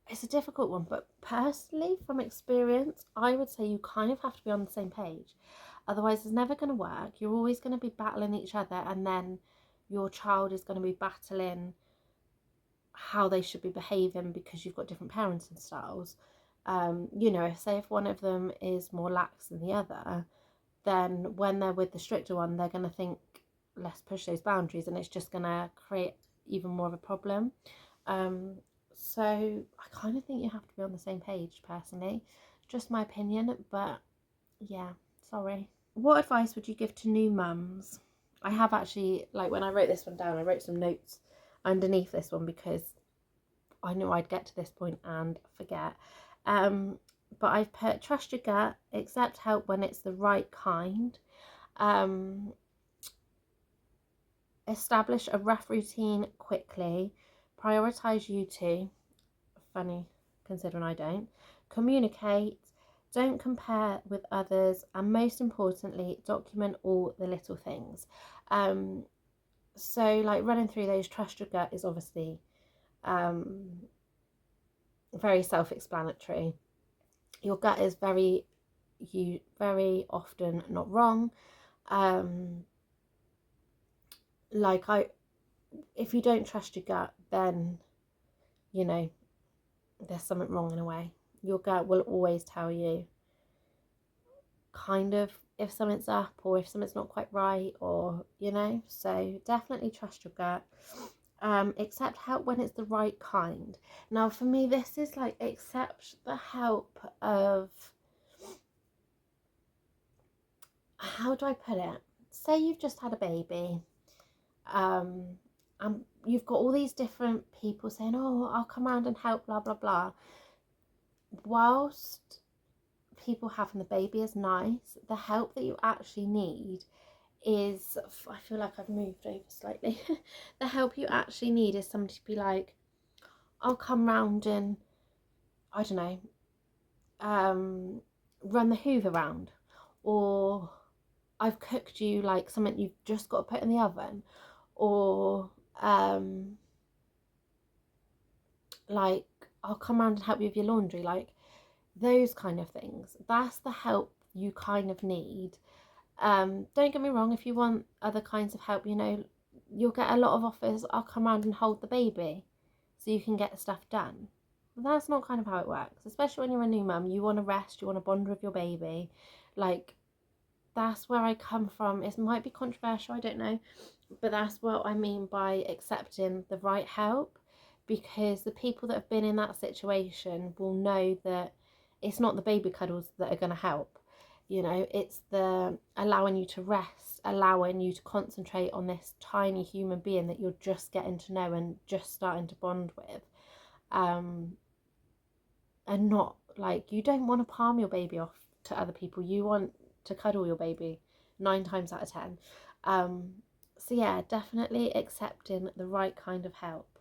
It's a difficult one, but personally, from experience, I would say you kind of have to be on the same page. Otherwise, it's never going to work. You're always going to be battling each other, and then your child is going to be battling how they should be behaving because you've got different parenting styles. You know, say if one of them is more lax than the other, then when they're with the stricter one, they're going to think, let's push those boundaries, and it's just going to create even more of a problem. So I kind of think you have to be on the same page, personally. Just my opinion, but yeah, sorry. What advice would you give to new mums? I have actually, like when I wrote this one down, I wrote some notes underneath this one because I knew I'd get to this point and forget. But I've put, trust your gut, accept help when it's the right kind. Establish a rough routine quickly. Prioritise you two. Funny considering I don't. Communicate. Don't compare with others, and most importantly, document all the little things. So like running through those, trust your gut is obviously very self-explanatory. Your gut is very often not wrong. Like if you don't trust your gut, then you know there's something wrong in a way. Your gut will always tell you kind of if something's up or if something's not quite right, or so definitely trust your gut. Accept help when it's the right kind. Now for me, this is like accept the help of, how do I put it, say you've just had a baby, and you've got all these different people saying, oh, I'll come around and help, blah blah blah. Whilst people having the baby is nice, the help that you actually need is, I feel like I've moved over slightly. The help you actually need is somebody to be like, I'll come round and, I don't know, run the hoover round, or I've cooked you like something you've just got to put in the oven, or like I'll come around and help you with your laundry, like those kind of things. That's the help you kind of need. Don't get me wrong, if you want other kinds of help, you'll get a lot of offers, I'll come around and hold the baby so you can get stuff done. But that's not kind of how it works, especially when you're a new mum. You want to rest, you want to bond with your baby. Like, that's where I come from. It might be controversial, I don't know, but that's what I mean by accepting the right help, because the people that have been in that situation will know that it's not the baby cuddles that are going to help. It's the allowing you to rest, allowing you to concentrate on this tiny human being that you're just getting to know and just starting to bond with. And not like, you don't want to palm your baby off to other people. You want to cuddle your baby 9 times out of 10. So yeah, definitely accepting the right kind of help.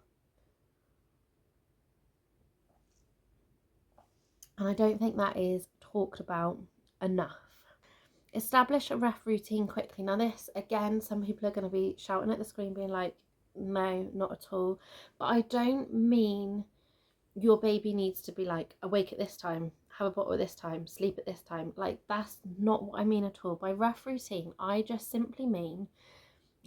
And I don't think that is talked about enough. Establish a ref routine quickly. Now this, again, some people are going to be shouting at the screen being like, no, not at all. But I don't mean your baby needs to be like awake at this time, have a bottle at this time, sleep at this time. Like, that's not what I mean at all. By ref routine, I just simply mean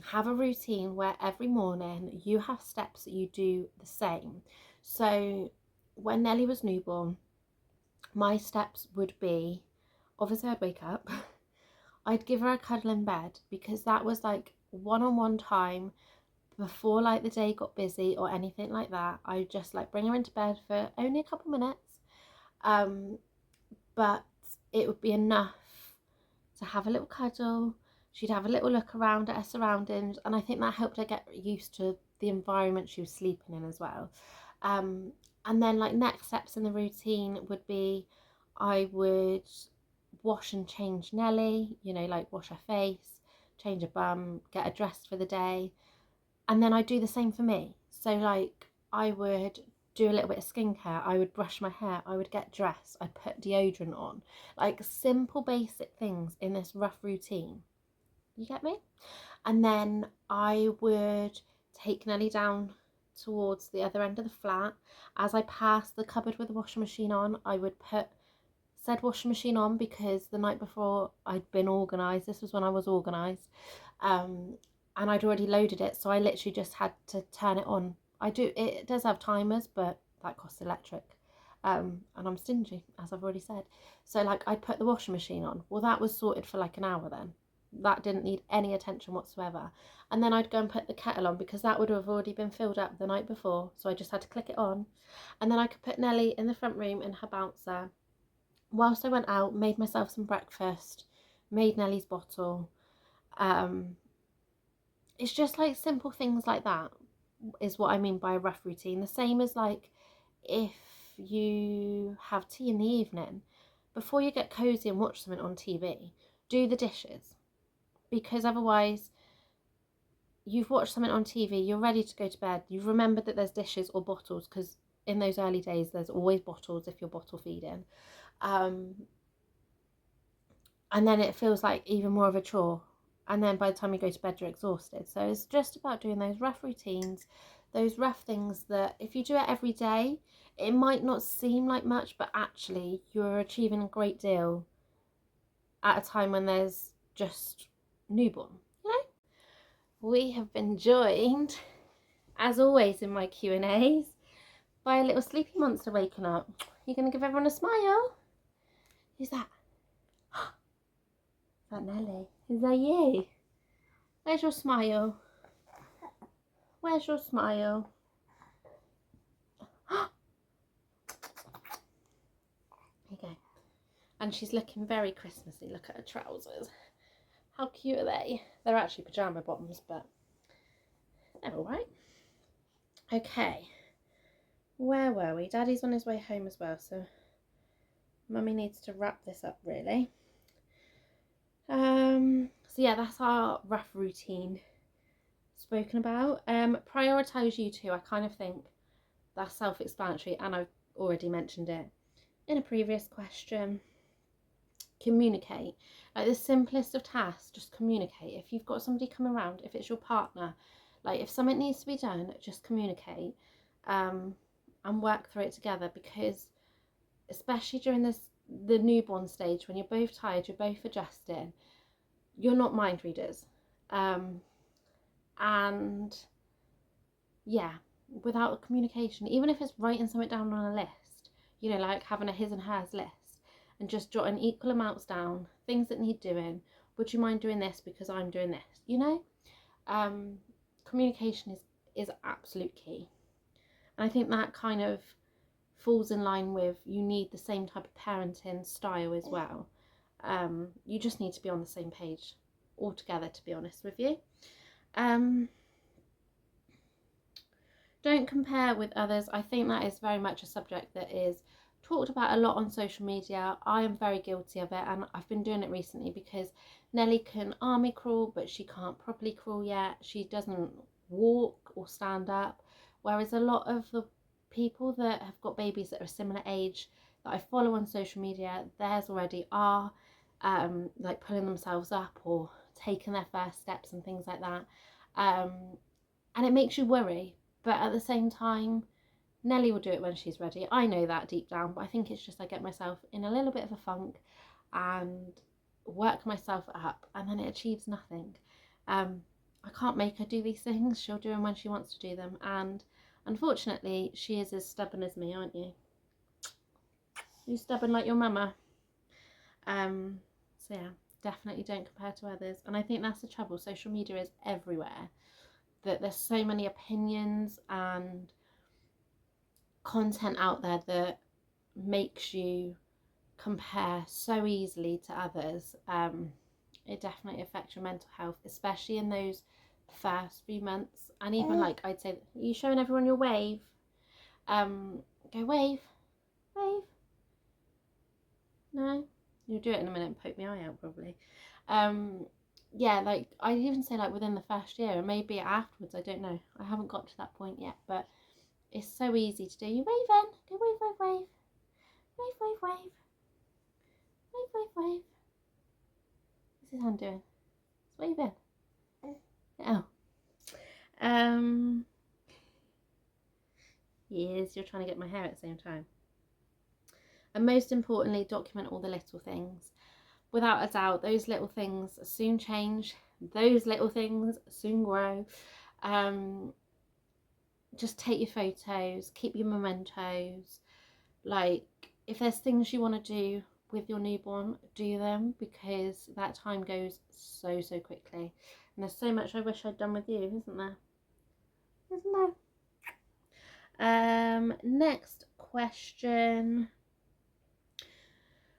have a routine where every morning you have steps that you do the same. So when Nelly was newborn, my steps would be, obviously I'd wake up, I'd give her a cuddle in bed, because that was like one-on-one time before like the day got busy or anything like that. I just like bring her into bed for only a couple minutes, but it would be enough to have a little cuddle. She'd have a little look around at her surroundings, and I think that helped her get used to the environment she was sleeping in as well. And then like next steps in the routine would be, I would wash and change Nelly, like wash her face, change her bum, get her dressed for the day. And then I do the same for me. So like I would do a little bit of skincare, I would brush my hair, I would get dressed, I'd put deodorant on. Like simple basic things in this rough routine. You get me? And then I would take Nelly down towards the other end of the flat. As I passed the cupboard with the washing machine on, I would put said washing machine on, because the night before I'd been organised. This was when I was organised. And I'd already loaded it, so I literally just had to turn it on. It does have timers, but that costs electric. And I'm stingy, as I've already said. So like I'd put the washing machine on. Well, that was sorted for like an hour then. That didn't need any attention whatsoever. And then I'd go and put the kettle on, because that would have already been filled up the night before, so I just had to click it on. And then I could put Nelly in the front room in her bouncer. Whilst I went out, made myself some breakfast, made Nelly's bottle. It's just like simple things like that is what I mean by a rough routine. The same as like if you have tea in the evening, before you get cozy and watch something on TV, do the dishes, because otherwise you've watched something on TV, you're ready to go to bed, you've remembered that there's dishes or bottles, because in those early days there's always bottles if you're bottle feeding. and then it feels like even more of a chore, and then by the time you go to bed you're exhausted. So it's just about doing those rough routines, those rough things that if you do it every day, it might not seem like much, but actually you're achieving a great deal at a time when there's just newborn, you know. We have been joined, as always in my Q&As, by a little sleepy monster waking up. You're going to give everyone a smile? Who's that? Is that Nelly? Is that you? Where's your smile? Where's your smile? There you go. And she's looking very Christmassy. Look at her trousers. How cute are they? They're actually pyjama bottoms, but they're all right. Okay. Where were we? Daddy's on his way home as well, so Mummy needs to wrap this up, really. So yeah, that's our rough routine spoken about. Prioritise you two. I kind of think that's self-explanatory, and I've already mentioned it in a previous question. Communicate. Like the simplest of tasks, just communicate. If you've got somebody coming around, if it's your partner, like if something needs to be done, just communicate, and work through it together, because especially during the newborn stage, when you're both tired, you're both adjusting, you're not mind readers, and yeah, without communication, even if it's writing something down on a list, you know, like having a his and hers list and just jotting equal amounts down, things that need doing. Would you mind doing this because I'm doing this, you know? Communication is absolute key, and I think that kind of falls in line with, you need the same type of parenting style as well. You just need to be on the same page altogether, to be honest with you. Don't compare with others. I think that is very much a subject that is talked about a lot on social media. I am very guilty of it, and I've been doing it recently because Nelly can army crawl, but she can't properly crawl yet. She doesn't walk or stand up, whereas a lot of the people that have got babies that are a similar age that I follow on social media, theirs already are like pulling themselves up or taking their first steps and things like that, and it makes you worry. But at the same time, Nelly will do it when she's ready. I know that deep down, but I think it's just I get myself in a little bit of a funk and work myself up, and then it achieves nothing. I can't make her do these things. She'll do them when she wants to do them, and unfortunately, she is as stubborn as me, aren't you? You stubborn like your mama. So yeah, definitely don't compare to others. And I think that's the trouble. Social media is everywhere. That there's so many opinions and content out there that makes you compare so easily to others. It definitely affects your mental health, especially in those first few months. And even like I'd say, are you showing everyone your wave? Go wave, wave. No, you'll do it in a minute and poke my eye out probably. Yeah, like I'd even say like within the first year, and maybe afterwards, I don't know. I haven't got to that point yet, but it's so easy to do. You wave in, go wave, wave, wave, wave, wave, wave, wave, wave, wave. What's his hand doing? It's waving. Oh. Yes, you're trying to get my hair at the same time. And most importantly, document all the little things. Without a doubt, those little things soon change. Those little things soon grow. Just take your photos, keep your mementos. Like, if there's things you want to do with your newborn, do them, because that time goes so quickly. And there's so much I wish I'd done with you, isn't there? Isn't there? Next question.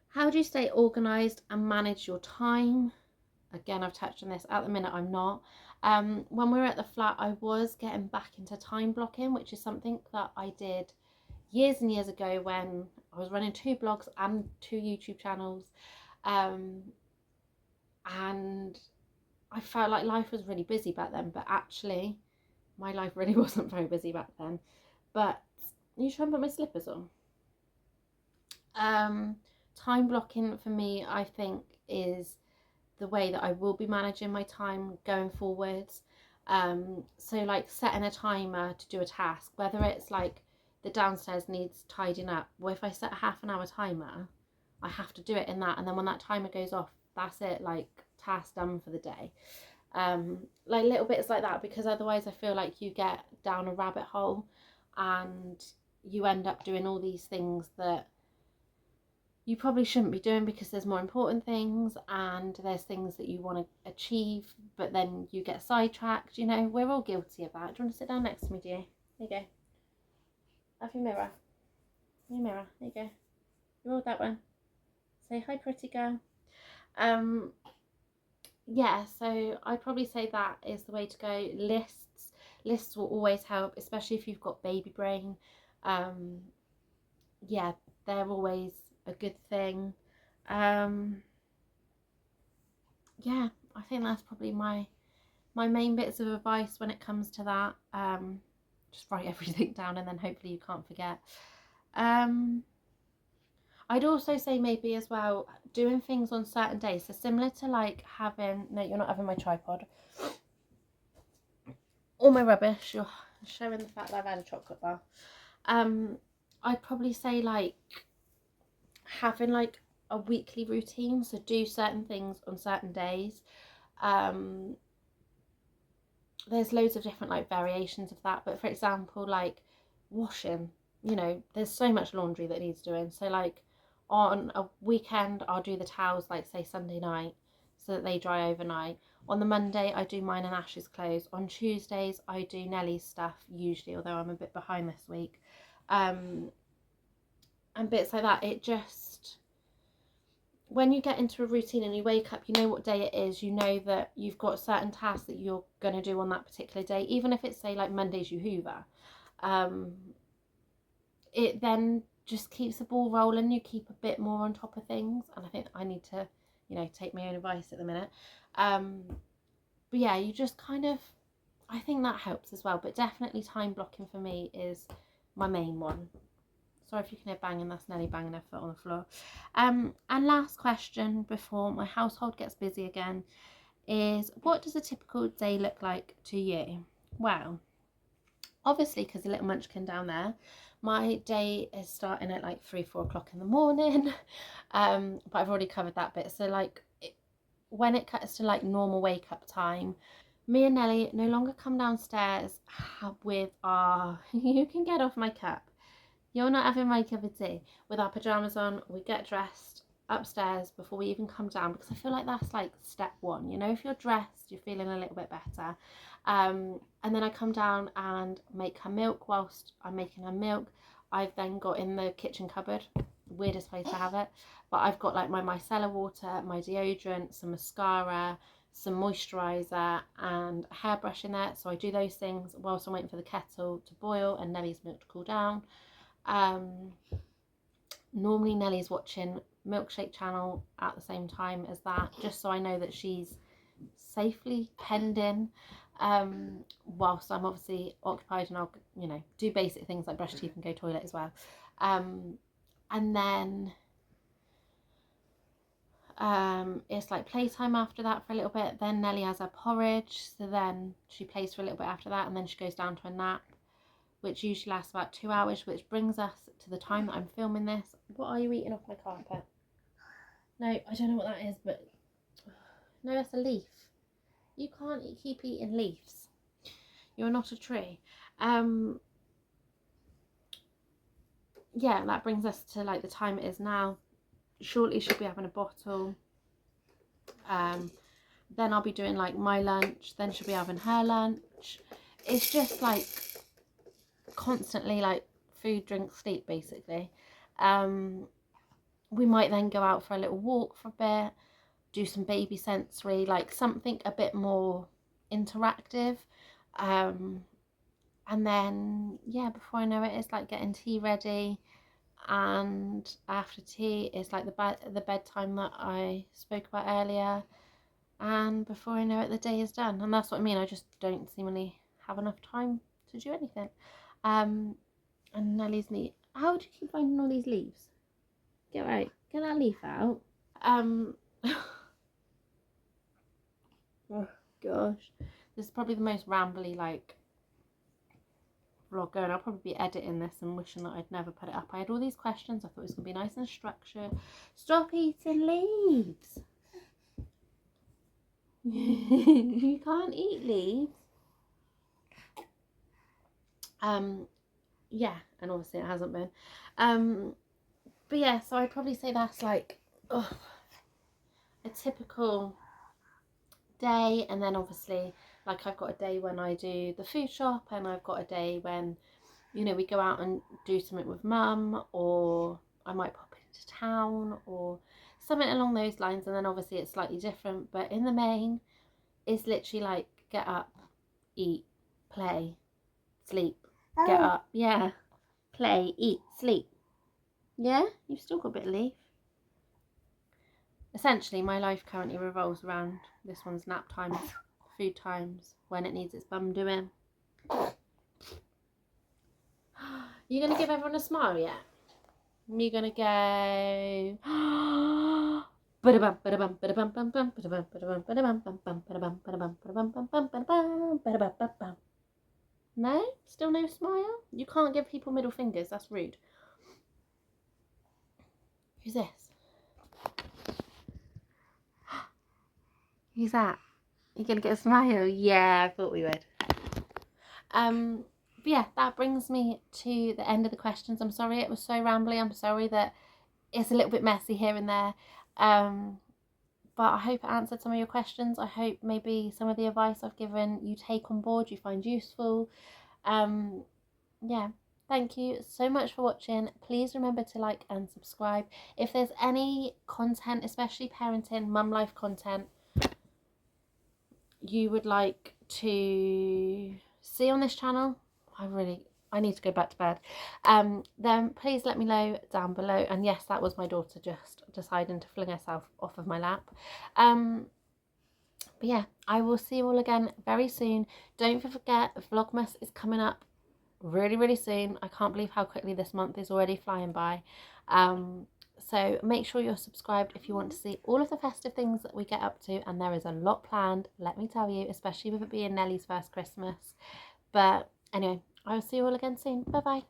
How do you stay organised and manage your time? Again, I've touched on this. At the minute, I'm not. When we were at the flat, I was getting back into time blocking, which is something that I did years and years ago when I was running 2 blogs and 2 YouTube channels. And I felt like life was really busy back then, but actually my life really wasn't very busy back then. But you try and put my slippers on. Time blocking for me, I think, is the way that I will be managing my time going forwards. So like setting a timer to do a task, whether it's like the downstairs needs tidying up, well, if I set a half an hour timer, I have to do it in that, and then when that timer goes off, that's it, like task done for the day. Like little bits like that, because otherwise I feel like you get down a rabbit hole and you end up doing all these things that you probably shouldn't be doing, because there's more important things and there's things that you want to achieve, but then you get sidetracked. You know, we're all guilty of that. Do you want to sit down next to me, dear? There you go. Have your mirror. Your mirror. There you go. You hold that one. Say hi, pretty girl. Yeah, so I'd probably say that is the way to go. Lists will always help, especially if you've got baby brain. Yeah, they're always a good thing. Yeah, I think that's probably my main bits of advice when it comes to that. Just write everything down and then hopefully you can't forget. I'd also say maybe as well doing things on certain days. So similar to like having, no, you're not having my tripod. All my rubbish, you're showing the fact that I've had a chocolate bar. I'd probably say like having like a weekly routine, so do certain things on certain days. There's loads of different like variations of that, but for example, like washing, you know, there's so much laundry that needs doing. So like on a weekend I'll do the towels, like say Sunday night, so that they dry overnight. On the Monday I do mine and Ash's clothes. On Tuesdays I do Nellie's stuff usually, although I'm a bit behind this week. And bits like that. It just, when you get into a routine and you wake up, you know what day it is, you know that you've got certain tasks that you're going to do on that particular day, even if it's say like Mondays you hoover. It then just keeps the ball rolling, you keep a bit more on top of things, and I think I need to, you know, take my own advice at the minute. But yeah, you just kind of, I think that helps as well, but definitely time blocking for me is my main one. Sorry if you can hear banging, that's Nelly banging her foot on the floor. And last question before my household gets busy again is, what does a typical day look like to you? Well, obviously, because the little munchkin down there, my day is starting at like 3-4 o'clock in the morning. But I've already covered that bit. So like when it cuts to like normal wake up time, me and Nelly no longer come downstairs with our you can get off my cup, you're not having my cup of tea, with our pajamas on. We get dressed upstairs before we even come down, because I feel like that's like step one, you know, if you're dressed you're feeling a little bit better. And then I come down and make her milk. Whilst I'm making her milk, I've then got in the kitchen cupboard, weirdest place to have it, but I've got like my micellar water, my deodorant, some mascara, some moisturiser and a hairbrush in there. So I do those things whilst I'm waiting for the kettle to boil and Nellie's milk to cool down. Normally Nellie's watching Milkshake channel at the same time as that, just so I know that she's safely penned in, whilst I'm obviously occupied, and I'll, you know, do basic things like brush teeth and go toilet as well. And then it's like playtime after that for a little bit. Then Nellie has her porridge, so then she plays for a little bit after that, and then she goes down to a nap, which usually lasts about 2 hours, which brings us to the time that I'm filming this. What are you eating off my carpet? No, I don't know what that is, but no, that's a leaf. You can't keep eating leaves. You're not a tree. Yeah, that brings us to like the time it is now. Shortly she'll be having a bottle. Then I'll be doing like my lunch. Then she'll be having her lunch. It's just like constantly like food, drink, sleep basically. We might then go out for a little walk for a bit, do some baby sensory, like something a bit more interactive. And then yeah, before I know it, it's like getting tea ready, and after tea it's like the bedtime that I spoke about earlier, and before I know it the day is done. And that's what I mean, I just don't seemingly have enough time to do anything. And Nellie's neat. How do you keep finding all these leaves? Get right, get that leaf out. Oh gosh, this is probably the most rambly like vlog going. I'll probably be editing this and wishing that I'd never put it up. I had all these questions. I thought it was gonna be nice and structured. Stop eating leaves. You can't eat leaves. Yeah, and obviously it hasn't been. But yeah, so I'd probably say that's like a typical day. And then obviously, like, I've got a day when I do the food shop, and I've got a day when, you know, we go out and do something with mum, or I might pop into town or something along those lines. And then obviously it's slightly different, but in the main it's literally like get up, eat, play, sleep, get up, yeah, play, eat, sleep. Yeah, you've still got a bit of leaf. Essentially, my life currently revolves around this one's nap times, food times, when it needs its bum doing. You're going to give everyone a smile yet? You're going to go... No? Still no smile? You can't give people middle fingers, that's rude. Who's this? Who's that? You're gonna get a smile? Yeah, I thought we would. But yeah, that brings me to the end of the questions. I'm sorry it was so rambly. I'm sorry that it's a little bit messy here and there. But I hope it answered some of your questions. I hope maybe some of the advice I've given you take on board, you find useful. Yeah, thank you so much for watching. Please remember to like and subscribe. If there's any content, especially parenting, mum life content, you would like to see on this channel, I need to go back to bed, then please let me know down below. And yes, that was my daughter just deciding to fling herself off of my lap. But yeah, I will see you all again very soon. Don't forget, Vlogmas is coming up really soon. I can't believe how quickly this month is already flying by. So make sure you're subscribed if you want to see all of the festive things that we get up to, and there is a lot planned, let me tell you, especially with it being Nellie's first Christmas. But anyway, I will see you all again soon. Bye bye.